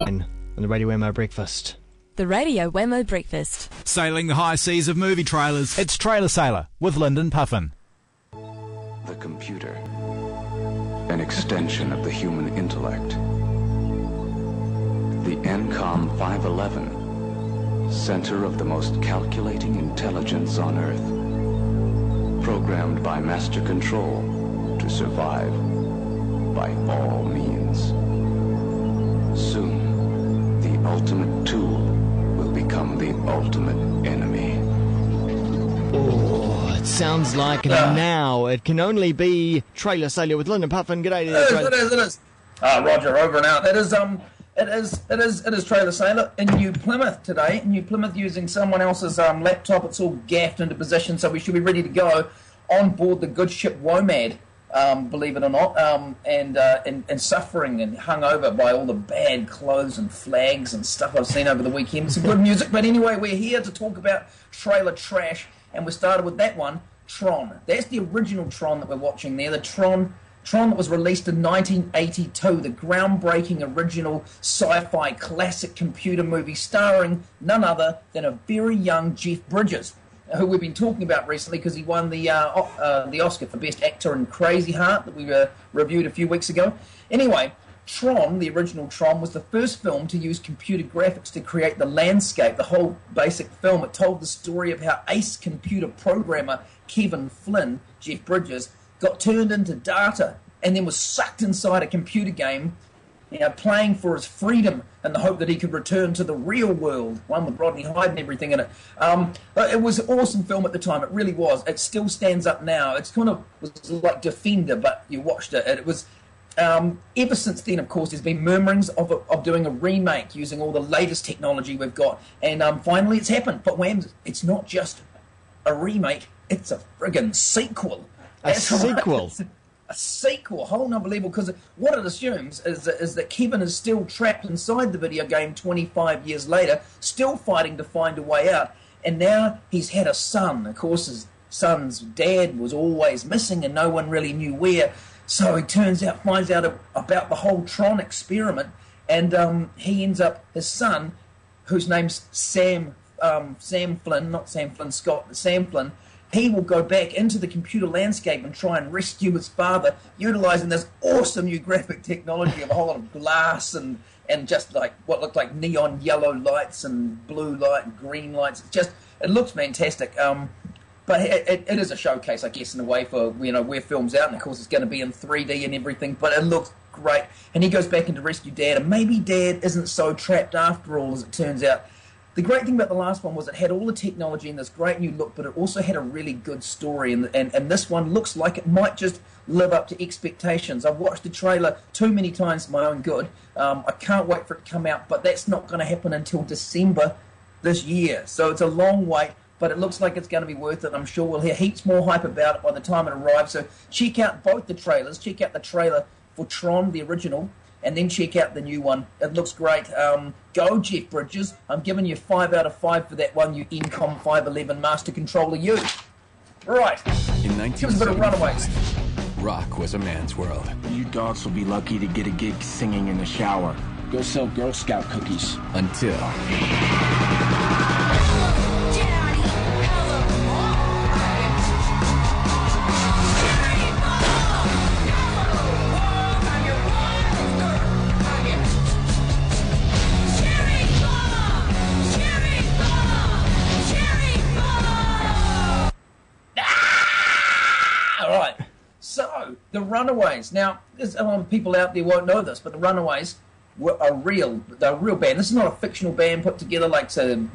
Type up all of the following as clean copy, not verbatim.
On the Radio Wammo Breakfast. The Radio Wammo Breakfast. Sailing the high seas of movie trailers. It's Trailer Sailor with Lyndon Puffin. The computer, an extension of the human intellect. The NCOM 511, center of the most calculating intelligence on Earth. Programmed by Master Control to survive by all means. Soon, the ultimate tool will become the ultimate enemy. Oh, it sounds like now it can only be Trailer Sailor with Lyndon Puffin. G'day there, It is. Roger, over and out. It is Trailer Sailor in New Plymouth today. New Plymouth using someone else's laptop. It's all gaffed into position, so we should be ready to go on board the good ship Womad. Believe it or not, and suffering and hung over by all the bad clothes and flags and stuff I've seen over the weekend. Some good music, but anyway, we're here to talk about trailer trash, and we started with that one, Tron. That's the original Tron that we're watching there, the Tron that was released in 1982, the groundbreaking original sci-fi classic computer movie starring none other than a very young Jeff Bridges, who we've been talking about recently because he won the Oscar for Best Actor in Crazy Heart that we reviewed a few weeks ago. Anyway, Tron, the original Tron, was the first film to use computer graphics to create the landscape, the whole basic film. It told the story of how ace computer programmer Kevin Flynn, Jeff Bridges, got turned into data and then was sucked inside a computer game, playing for his freedom in the hope that he could return to the real world, one with Rodney Hyde and everything in it. But it was an awesome film at the time. It really was. It still stands up now. It's kind of was like Defender, but you watched it. It was ever since then, of course, there's been murmurings of doing a remake using all the latest technology we've got, and finally it's happened. But Whams, it's not just a remake; it's a friggin' sequel. Sequel. A sequel, whole unbelievable, because what it assumes is that Kevin is still trapped inside the video game 25 years later, still fighting to find a way out, and now he's had a son. Of course, his son's dad was always missing and no one really knew where, so he finds out about the whole Tron experiment, and he ends up, his son, whose name's Sam Flynn, not Sam Flynn Scott, but Sam Flynn, he will go back into the computer landscape and try and rescue his father, utilising this awesome new graphic technology of a whole lot of glass and just like what looked like neon yellow lights and blue light and green lights. It looks fantastic. But it is a showcase, I guess, in a way for where film's out, and of course it's going to be in 3D and everything. But it looks great, and he goes back in to rescue Dad, and maybe Dad isn't so trapped after all, as it turns out. The great thing about the last one was it had all the technology and this great new look, but it also had a really good story, and this one looks like it might just live up to expectations. I've watched the trailer too many times for my own good. I can't wait for it to come out, but that's not going to happen until December this year. So it's a long wait, but it looks like it's going to be worth it. I'm sure we'll hear heaps more hype about it by the time it arrives. So check out both the trailers. Check out the trailer for Tron, the original, and then check out the new one. It looks great. Go, Jeff Bridges. I'm giving you 5 out of 5 for that one, you NCOM 511 Master Controller, you. Right. In Give us a bit of Runaways. rock was a man's world. You dogs will be lucky to get a gig singing in the shower. Go sell Girl Scout cookies. Until... The Runaways. Now, there's people out there won't know this, but the Runaways were a real band. This is not a fictional band put together like to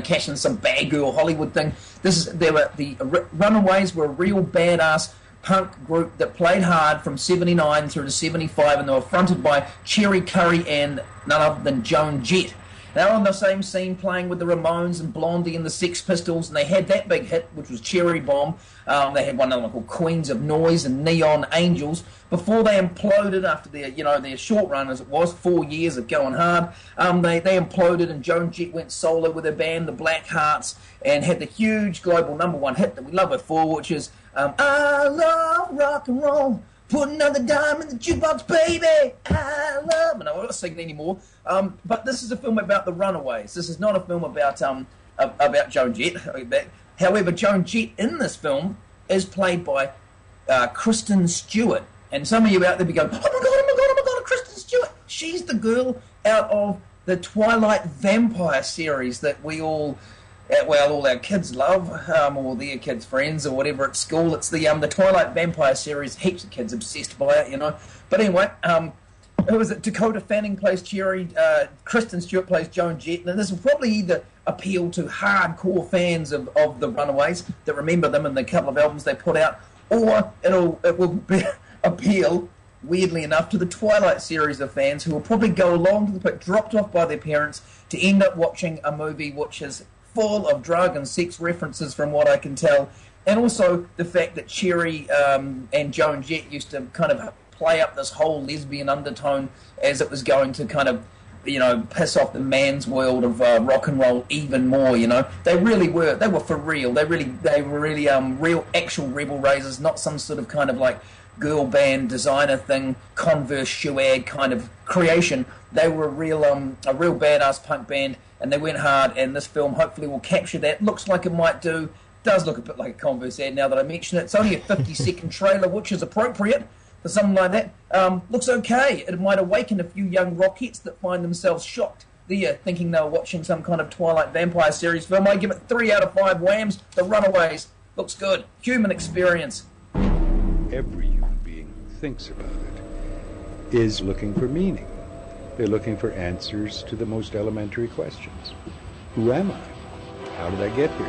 cash in some bad girl Hollywood thing. The Runaways were a real badass punk group that played hard from 79 through to 75, and they were fronted by Cherry Curry and none other than Joan Jett. They were on the same scene playing with the Ramones and Blondie and the Sex Pistols, and they had that big hit, which was Cherry Bomb. They had one other one called Queens of Noise and Neon Angels before they imploded after their short run, as it was, 4 years of going hard. They imploded, and Joan Jett went solo with her band, the Black Hearts, and had the huge global #1 hit that we love her for, which is I Love Rock and Roll. Put another dime in the jukebox, baby. I love. And I'm not singing anymore. But this is a film about the Runaways. This is not a film about Joan Jett. However, Joan Jett in this film is played by Kristen Stewart. And some of you out there be going, oh my god, Kristen Stewart. She's the girl out of the Twilight Vampire series that we all our kids love, or their kids' friends, or whatever at school. It's the Twilight Vampire series. Heaps of kids obsessed by it, you know. But anyway, who was it? Dakota Fanning plays Cherry. Kristen Stewart plays Joan Jett. And this will probably either appeal to hardcore fans of the Runaways that remember them and the couple of albums they put out, or it will appeal, weirdly enough, to the Twilight series of fans who will probably go along to the pit, dropped off by their parents, to end up watching a movie which is full of drug and sex references, from what I can tell, and also the fact that Cherry and Joan Jett used to kind of play up this whole lesbian undertone as it was going to kind of, you know, piss off the man's world of rock and roll even more. You know, they were for real. They were really real, actual rebel raisers, not some sort of kind of like girl band designer thing, Converse shoe ad kind of creation. They were a real badass punk band, and they went hard. And this film hopefully will capture that. Looks like it might do. Does look a bit like a Converse ad now that I mention it. It's only a 50-second trailer, which is appropriate for something like that. Looks okay. It might awaken a few young rockettes that find themselves shocked there, thinking they were watching some kind of Twilight Vampire series film. I give it 3 out of 5 whams. The Runaways. Looks good. Human experience. Every human being who thinks about it is looking for meaning. They're looking for answers to the most elementary questions. Who am I? How did I get here?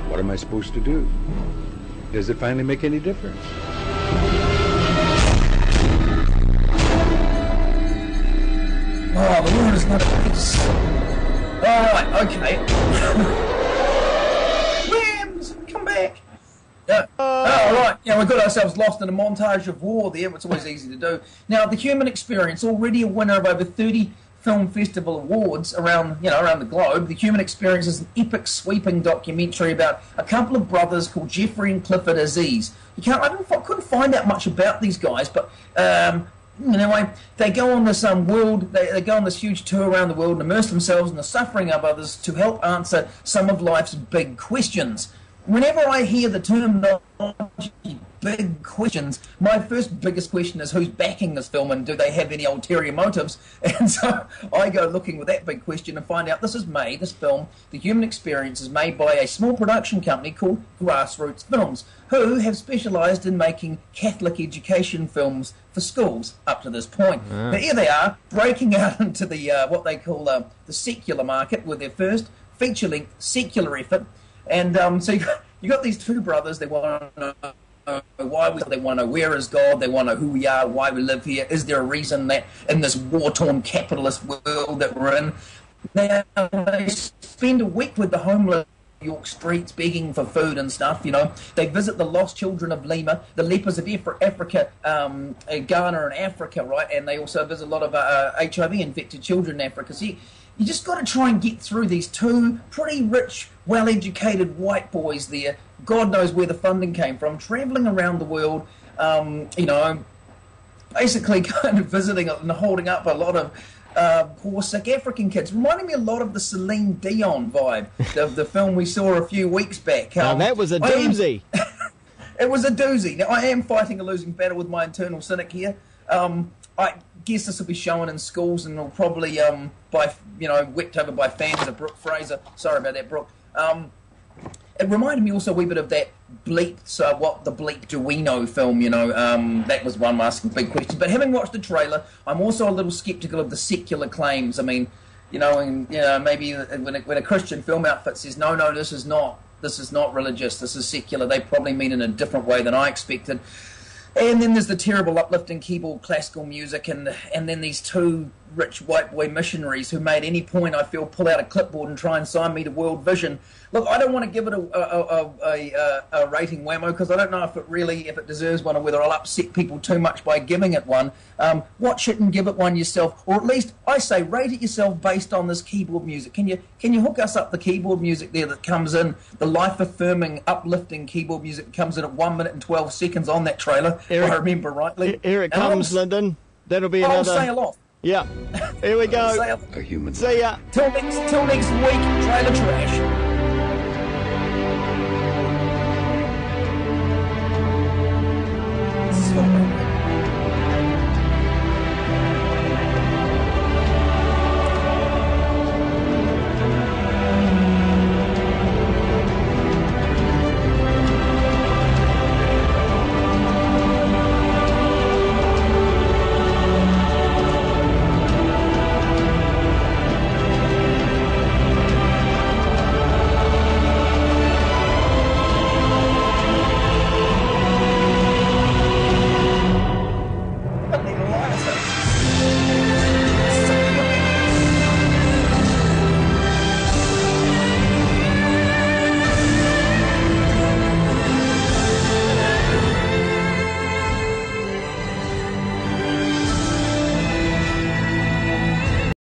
What am I supposed to do? Does it finally make any difference? Oh, the world is not a peace. Alright, okay. Rams, come back. Right. Yeah, we got ourselves lost in a montage of war there. It's always easy to do. Now, The Human Experience, already a winner of over 30 film festival awards around the globe. The Human Experience is an epic, sweeping documentary about a couple of brothers called Jeffrey and Clifford Aziz. I couldn't find out much about these guys, but anyway, they go on this world. They go on this huge tour around the world and immerse themselves in the suffering of others to help answer some of life's big questions. Whenever I hear the terminology big questions, my biggest question is who's backing this film and do they have any ulterior motives? And so I go looking with that big question and find out this film, The Human Experience, is made by a small production company called Grassroots Films, who have specialised in making Catholic education films for schools up to this point. But here they are, breaking out into the what they call the secular market with their first feature-length secular effort. And so you got these two brothers. They want to know why they want to know where is God. They want to know who we are, why we live here. Is there a reason that in this war-torn capitalist world that we're in? They spend a week with the homeless in York streets begging for food and stuff, you know. They visit the lost children of Lima, the lepers of Africa, Ghana and Africa, right? And they also visit a lot of HIV-infected children in Africa. So you just got to try and get through these two pretty rich, well-educated white boys there. God knows where the funding came from, travelling around the world, basically kind of visiting and holding up a lot of poor, sick African kids. Reminding me a lot of the Celine Dion vibe of the film we saw a few weeks back. Now, that was a doozy. It was a doozy. Now, I am fighting a losing battle with my internal cynic here. I guess this will be shown in schools and will probably whipped over by fans of Brooke Fraser. Sorry about that, Brooke. It reminded me also a wee bit of that Bleep, so what the Bleep do we know film, that was one asking big questions. But having watched the trailer, I'm also a little sceptical of the secular claims. I mean, maybe when a Christian film outfit says, no, this is not religious, this is secular, they probably mean in a different way than I expected. And then there's the terrible uplifting keyboard classical music, and then these two rich white boy missionaries who made any point, I feel, pull out a clipboard and try and sign me to World Vision. Look, I don't want to give it a rating, Wammo, because I don't know if it deserves one, or whether I'll upset people too much by giving it one. Watch it and give it one yourself, or at least I say rate it yourself based on this keyboard music. Can you hook us up the keyboard music there that comes in, the life-affirming, uplifting keyboard music that comes in at 1 minute and 12 seconds on that trailer, if I remember rightly? Here it comes, Lyndon. That'll be another. I'll sail off. Yeah. Here we go. A human. See ya. Till next week, trailer trash.